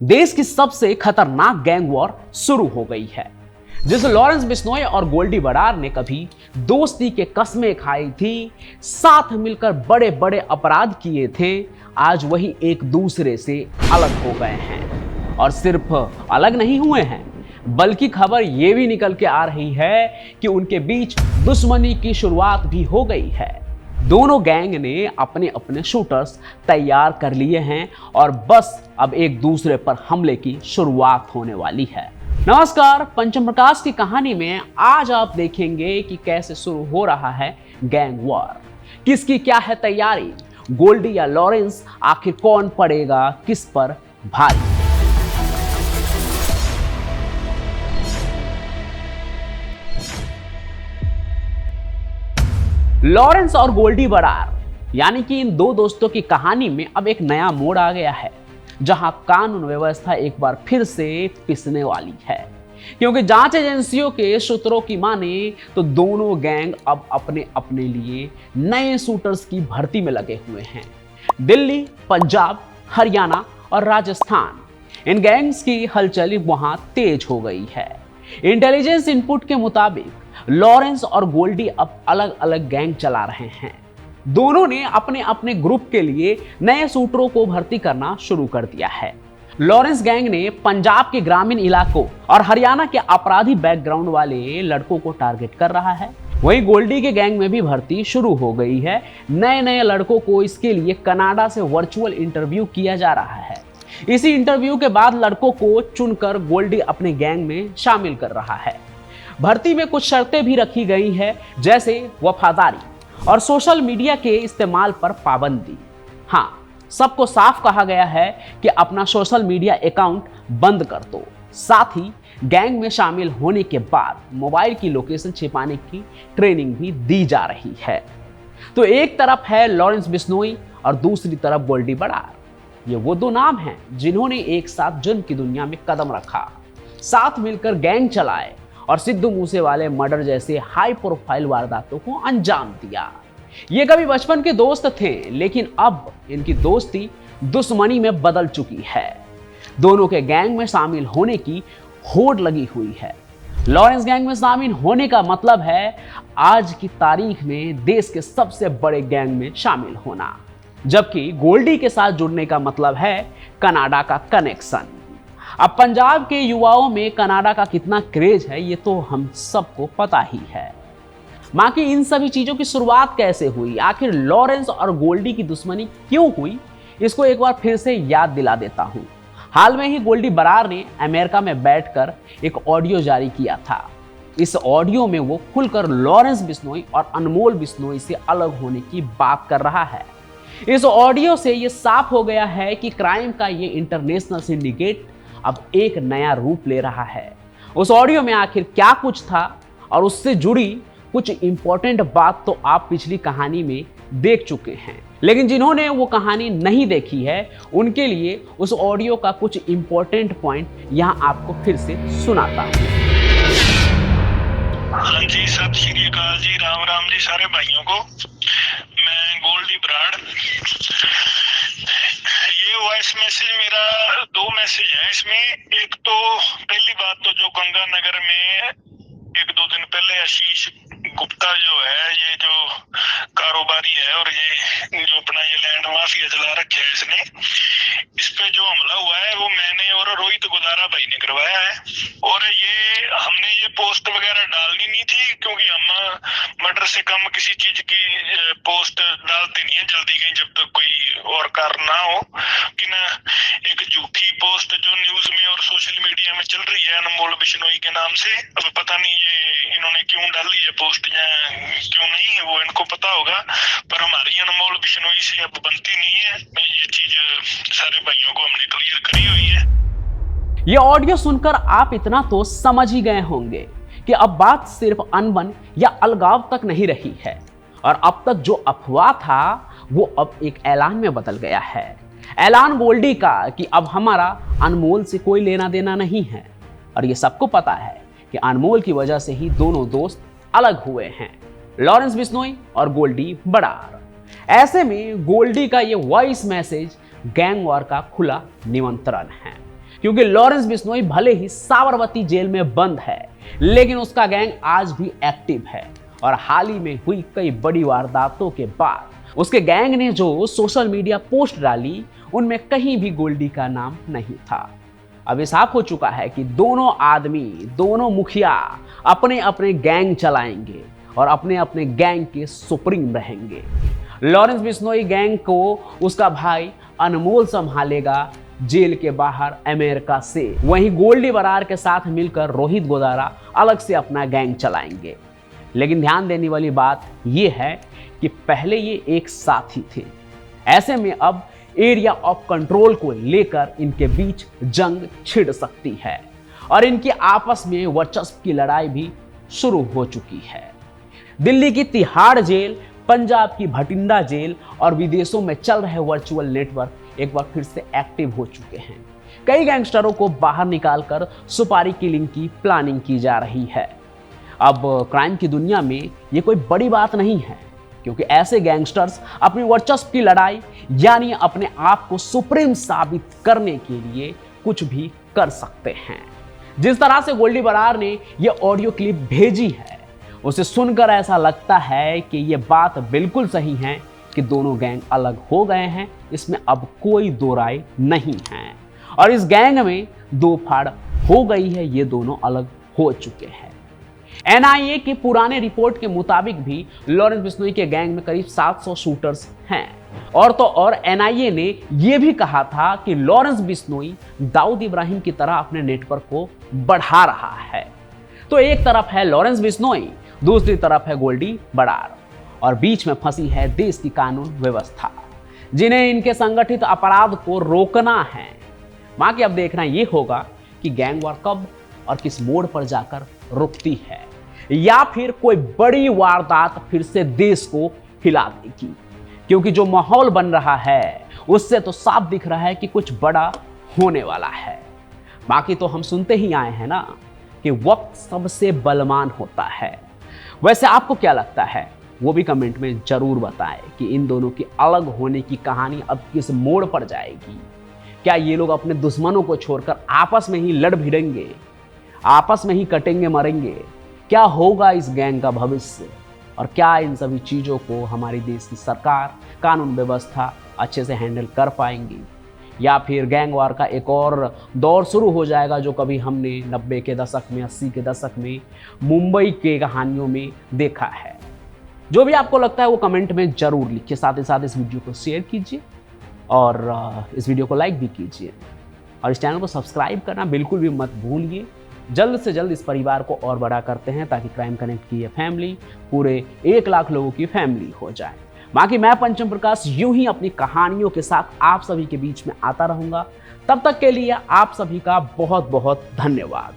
देश की सबसे खतरनाक गैंग वॉर शुरू हो गई है। जिस लॉरेंस बिश्नोई और गोल्डी बरार ने कभी दोस्ती के कस्में खाई थी, साथ मिलकर बड़े बड़े अपराध किए थे, आज वही एक दूसरे से अलग हो गए हैं। और सिर्फ अलग नहीं हुए हैं, बल्कि खबर यह भी निकल के आ रही है कि उनके बीच दुश्मनी की शुरुआत भी हो गई है। दोनों गैंग ने अपने अपने शूटर्स तैयार कर लिए हैं और बस अब एक दूसरे पर हमले की शुरुआत होने वाली है। नमस्कार, पंचम प्रकाश की कहानी में आज आप देखेंगे कि कैसे शुरू हो रहा है गैंग वॉर, किसकी क्या है तैयारी, गोल्डी या लॉरेंस, आखिर कौन पड़ेगा किस पर भारी। लॉरेंस और गोल्डी बरार यानी कि इन दो दोस्तों की कहानी में अब एक नया मोड़ आ गया है, जहां कानून व्यवस्था एक बार फिर से पिसने वाली है। क्योंकि जांच एजेंसियों के सूत्रों की माने तो दोनों गैंग अब अपने अपने लिए नए शूटर्स की भर्ती में लगे हुए हैं। दिल्ली, पंजाब, हरियाणा और राजस्थान, इन गैंग्स की हलचल वहां तेज हो गई है। इंटेलिजेंस इनपुट के मुताबिक लॉरेंस और गोल्डी अब अलग अलग गैंग चला रहे हैं। दोनों ने अपने अपने ग्रुप के लिए नए शूटरों को भर्ती करना शुरू कर दिया है। लॉरेंस गैंग ने पंजाब के ग्रामीण इलाकों और हरियाणा के अपराधी बैकग्राउंड वाले लड़कों को टारगेट कर रहा है। वहीं गोल्डी के गैंग में भी भर्ती शुरू हो गई है। नए नए लड़कों को इसके लिए कनाडा से वर्चुअल इंटरव्यू किया जा रहा है। इसी इंटरव्यू के बाद लड़कों को चुनकर गोल्डी अपने गैंग में शामिल कर रहा है। भर्ती में कुछ शर्तें भी रखी गई है, जैसे वफादारी और सोशल मीडिया के इस्तेमाल पर पाबंदी। हाँ, सबको साफ कहा गया है कि अपना सोशल मीडिया अकाउंट बंद कर दो। साथ ही गैंग में शामिल होने के बाद मोबाइल की लोकेशन छिपाने की ट्रेनिंग भी दी जा रही है। तो एक तरफ है लॉरेंस बिश्नोई और दूसरी तरफ गोल्डी बरार। ये वो दो नाम हैं जिन्होंने एक साथ जुर्म की दुनिया में कदम रखा, साथ मिलकर गैंग चलाए और सिद्धू मूसेवाले मर्डर जैसे हाई प्रोफाइल वारदातों को अंजाम दिया। ये कभी बचपन के दोस्त थे, लेकिन अब इनकी दोस्ती दुश्मनी में बदल चुकी है। दोनों के गैंग में शामिल होने की होड़ लगी हुई है। लॉरेंस गैंग में शामिल होने का मतलब है आज की तारीख में देश के सबसे बड़े गैंग में शामिल होना, जबकि गोल्डी के साथ जुड़ने का मतलब है कनाडा का कनेक्शन। अब पंजाब के युवाओं में कनाडा का कितना क्रेज है ये तो हम सबको पता ही है। बाकी इन सभी चीजों की शुरुआत कैसे हुई, आखिर लॉरेंस और गोल्डी की दुश्मनी क्यों हुई, इसको एक बार फिर से याद दिला देता हूं। हाल में ही गोल्डी बरार ने अमेरिका में बैठकर एक ऑडियो जारी किया था। इस ऑडियो में वो खुलकर लॉरेंस बिश्नोई और अनमोल बिश्नोई से अलग होने की बात कर रहा है। इस ऑडियो से ये साफ हो गया है कि क्राइम का ये इंटरनेशनल सिंडिकेट अब एक नया रूप ले रहा है। उस ऑडियो में आखिर क्या कुछ था और उससे जुड़ी कुछ इंपॉर्टेंट बात तो आप पिछली कहानी में देख चुके हैं, लेकिन जिन्होंने वो कहानी नहीं देखी है उनके लिए उस ऑडियो का कुछ इंपॉर्टेंट पॉइंट यहां आपको फिर से सुनाता हूं। हाँ जी, सत श्री अकाल जी, राम राम जी सारे भाइयों को। मैं गोल्डी बराड़। ये वॉइस मैसेज मेरा दो मैसेज है इसमें। एक तो पहली बात तो जो गंगानगर में एक दो दिन पहले आशीष गुप्ता जो है, ये जो कारोबारी है और ये जो अपना ये लैंड माफिया चला रखा है, इसने इस पे जो हमला हुआ है वो मैंने और रोहित गोदारा भाई ने करवाया है। और ये हमने ये पोस्ट वगैरह डालनी नहीं थी, क्योंकि हम मर्डर से कम किसी चीज की पोस्ट डालते नहीं है जल्दी कहीं, जब तक कोई और कारण ना हो। कि ना एक झूठी पोस्ट जो न्यूज में और सोशल मीडिया में चल रही है अनमोल बिश्नोई के नाम से, अब पता नहीं ये इन्होंने क्यों डाली है पोस्ट या क्यों नहीं है वो इनको पता होगा, पर हमारी अनमोल बिश्नोई से अब बनती नहीं है। ये चीज सारे भाइयों को हमने क्लियर करी हुई है। ये ऑडियो सुनकर आप इतना तो समझ ही गए होंगे कि अब बात सिर्फ अनबन या अलगाव तक नहीं रही है, और अब तक जो अफवाह था वो अब एक ऐलान में बदल गया है। ऐलान गोल्डी का कि अब हमारा अनमोल से कोई लेना देना नहीं है, और ये सबको पता है कि अनमोल की वजह से ही दोनों दोस्त अलग हुए हैं, लॉरेंस बिश्नोई और गोल्डी बरार। ऐसे में गोल्डी का ये वॉइस मैसेज गैंग वॉर का खुला निमंत्रण है, क्योंकि लॉरेंस बिश्नोई भले ही साबरमती जेल में बंद है, लेकिन उसका गैंग आज भी एक्टिव है और हाल ही में हुई कई बड़ी वारदातों के बाद उसके गैंग ने जो सोशल मीडिया पोस्ट डाली उनमें कहीं भी गोल्डी का नाम नहीं था। अब ये साफ हो चुका है कि दोनों आदमी, दोनों मुखिया अपने अपने गैंग चलाएंगे और अपने अपने गैंग के सुप्रीम रहेंगे। लॉरेंस बिश्नोई गैंग को उसका भाई अनमोल संभालेगा जेल के बाहर अमेरिका से। वहीं गोल्डी बरार के साथ मिलकर रोहित गोदारा अलग से अपना गैंग चलाएंगे। लेकिन ध्यान देने वाली बात यह है कि पहले ये एक साथ ही थे, ऐसे में अब एरिया ऑफ कंट्रोल को लेकर इनके बीच जंग छिड़ सकती है और इनकी आपस में वर्चस्व की लड़ाई भी शुरू हो चुकी है। दिल्ली की तिहाड़ जेल, पंजाब की भटिंडा जेल और विदेशों में चल रहे वर्चुअल नेटवर्क एक बार फिर से एक्टिव हो चुके हैं। कई गैंगस्टरों को बाहर निकालकर सुपारी किलिंग की प्लानिंग की जा रही है। अब क्राइम की दुनिया में ये कोई बड़ी बात नहीं है, क्योंकि ऐसे गैंगस्टर्स अपनी वर्चस्व की लड़ाई यानी अपने आप को सुप्रीम साबित करने के लिए कुछ भी कर सकते हैं। जिस तरह से गोल्डी बरार ने यह ऑडियो क्लिप भेजी है, उसे सुनकर ऐसा लगता है कि यह बात बिल्कुल सही है कि दोनों गैंग अलग हो गए हैं। इसमें अब कोई दो राय नहीं है और इस गैंग में दो फाड़ हो गई है, ये दोनों अलग हो चुके हैं। एनआईए की पुराने रिपोर्ट के मुताबिक भी लॉरेंस बिश्नोई के गैंग में करीब 700 शूटर्स हैं। और तो और एनआईए ने यह भी कहा था कि लॉरेंस बिश्नोई दाऊद इब्राहिम की तरह अपने नेटवर्क को बढ़ा रहा है। तो एक तरफ है लॉरेंस बिश्नोई, दूसरी तरफ है गोल्डी बरार और बीच में फंसी है देश की कानून व्यवस्था, जिन्हें इनके संगठित अपराध को रोकना है। बाकी अब देखना यह होगा कि गैंग वॉर कब और किस मोड़ पर जाकर रुकती है, या फिर कोई बड़ी वारदात फिर से देश को हिला देगी। क्योंकि जो माहौल बन रहा है उससे तो साफ दिख रहा है कि कुछ बड़ा होने वाला है। बाकी तो हम सुनते ही आए हैं ना कि वक्त सबसे बलवान होता है। वैसे आपको क्या लगता है वो भी कमेंट में जरूर बताएं कि इन दोनों की अलग होने की कहानी अब किस मोड़ पर जाएगी। क्या ये लोग अपने दुश्मनों को छोड़कर आपस में ही लड़ भिड़ेंगे, आपस में ही कटेंगे मरेंगे? क्या होगा इस गैंग का भविष्य और क्या इन सभी चीज़ों को हमारी देश की सरकार, कानून व्यवस्था अच्छे से हैंडल कर पाएंगी, या फिर गैंग वार का एक और दौर शुरू हो जाएगा जो कभी हमने 90 के दशक में, 80 के दशक में मुंबई के कहानियों में देखा है? जो भी आपको लगता है वो कमेंट में जरूर लिखिए। साथ ही साथ इस वीडियो को शेयर कीजिए और इस वीडियो को लाइक भी कीजिए और इस चैनल को सब्सक्राइब करना बिल्कुल भी मत भूलिए। जल्द से जल्द इस परिवार को और बड़ा करते हैं ताकि क्राइम कनेक्ट की ये फैमिली पूरे 1 लाख लोगों की फैमिली हो जाए। बाकी मैं पंचम प्रकाश यूं ही अपनी कहानियों के साथ आप सभी के बीच में आता रहूंगा। तब तक के लिए आप सभी का बहुत बहुत धन्यवाद।